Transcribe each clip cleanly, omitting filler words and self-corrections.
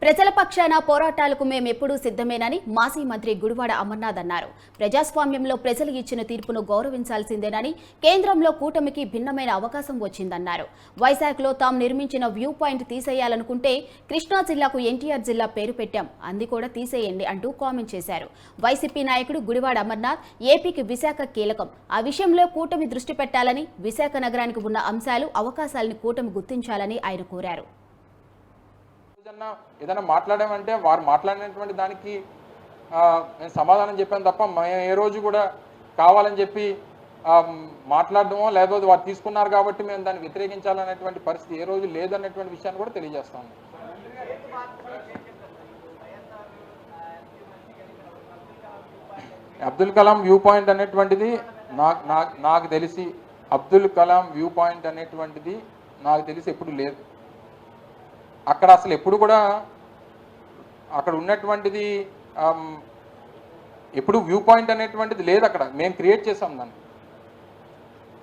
ప్రజల పక్షాన పోరాటాలకు మేమెప్పుడూ సిద్ధమేనని మాజీ మంత్రి గుడివాడ అమర్నాథ్ అన్నారు. ప్రజాస్వామ్యంలో ప్రజలు ఇచ్చిన తీర్పును గౌరవించాల్సిందేనని, కేంద్రంలో కూటమికి భిన్నమైన అవకాశం వచ్చిందన్నారు. వైజాగ్లో తాము నిర్మించిన వ్యూ పాయింట్ తీసేయాలనుకుంటే కృష్ణా జిల్లాకు ఎన్టీఆర్ జిల్లా పేరు పెట్టాం, అంది కూడా తీసేయండి అంటూ కామెంట్ చేశారు. వైసీపీ నాయకుడు గుడివాడ అమర్నాథ్ ఏపీకి విశాఖ కీలకం, ఆ విషయంలో కూటమి దృష్టి పెట్టాలని, విశాఖ నగరానికి ఉన్న అంశాలు అవకాశాలను కూటమి గుర్తించాలని ఆయన కోరారు. ఏదైనా మాట్లాడామంటే వారు మాట్లాడినటువంటి దానికి నేను సమాధానం చెప్పాను తప్ప మేము ఏ రోజు కూడా కావాలని చెప్పి మాట్లాడడమో లేకపోతే వారు తీసుకున్నారు కాబట్టి మేము దాన్ని వ్యతిరేకించాలనేటువంటి పరిస్థితి ఏ రోజు లేదనేటువంటి విషయాన్ని కూడా తెలియజేస్తాము. అబ్దుల్ కలాం వ్యూ పాయింట్ అనేటువంటిది నాకు తెలిసి అబ్దుల్ కలాం వ్యూ పాయింట్ అనేటువంటిది నాకు తెలిసి ఎప్పుడు లేదు. అక్కడ అసలు ఎప్పుడు కూడా అక్కడ ఉన్నటువంటిది ఎప్పుడు వ్యూ పాయింట్ అనేటువంటిది లేదు. అక్కడ మేము క్రియేట్ చేసాం దాన్ని.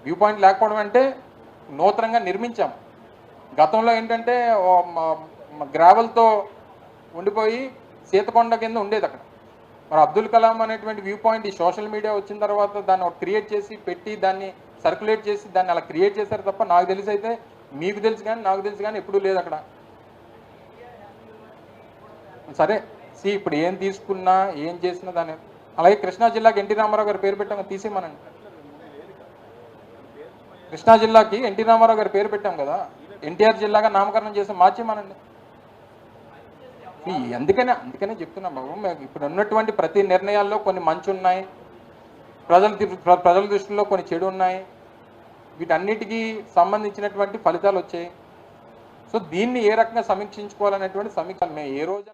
వ్యూ పాయింట్ లేకపోవడం అంటే నూతనంగా నిర్మించాం. గతంలో ఏంటంటే గ్రావెల్తో ఉండిపోయి సీతకొండ కింద ఉండేది అక్కడ. మరి అబ్దుల్ కలాం అనేటువంటి వ్యూ పాయింట్ ఈ సోషల్ మీడియా వచ్చిన తర్వాత దాన్ని క్రియేట్ చేసి పెట్టి దాన్ని సర్క్యులేట్ చేసి దాన్ని అలా క్రియేట్ చేశారు తప్ప నాకు తెలిసి అయితే మీకు తెలుసు కానీ నాకు తెలుసు కానీ ఎప్పుడూ లేదు అక్కడ. సరే ఇప్పుడు ఏం తీసుకున్నా ఏం చేసినా దాన్ని అలాగే కృష్ణా జిల్లాకి ఎన్టీ రామారావు గారి పేరు పెట్టాం, తీసేయమనండి. కృష్ణా జిల్లాకి ఎన్టీ రామారావు గారి పేరు పెట్టాం కదా, ఎన్టీఆర్ జిల్లాగా నామకరణం చేసి మార్చేమనండి. అందుకనే చెప్తున్నాం బాబు, మేము ఇప్పుడు ఉన్నటువంటి ప్రతి నిర్ణయాల్లో కొన్ని మంచి ఉన్నాయి, ప్రజల దృష్టిలో కొన్ని చెడు ఉన్నాయి, వీటన్నిటికీ సంబంధించినటువంటి ఫలితాలు వచ్చాయి. సో దీన్ని ఏ రకంగా సమీక్షించుకోవాలనేటువంటి సమీక్ష మేము ఏ రోజు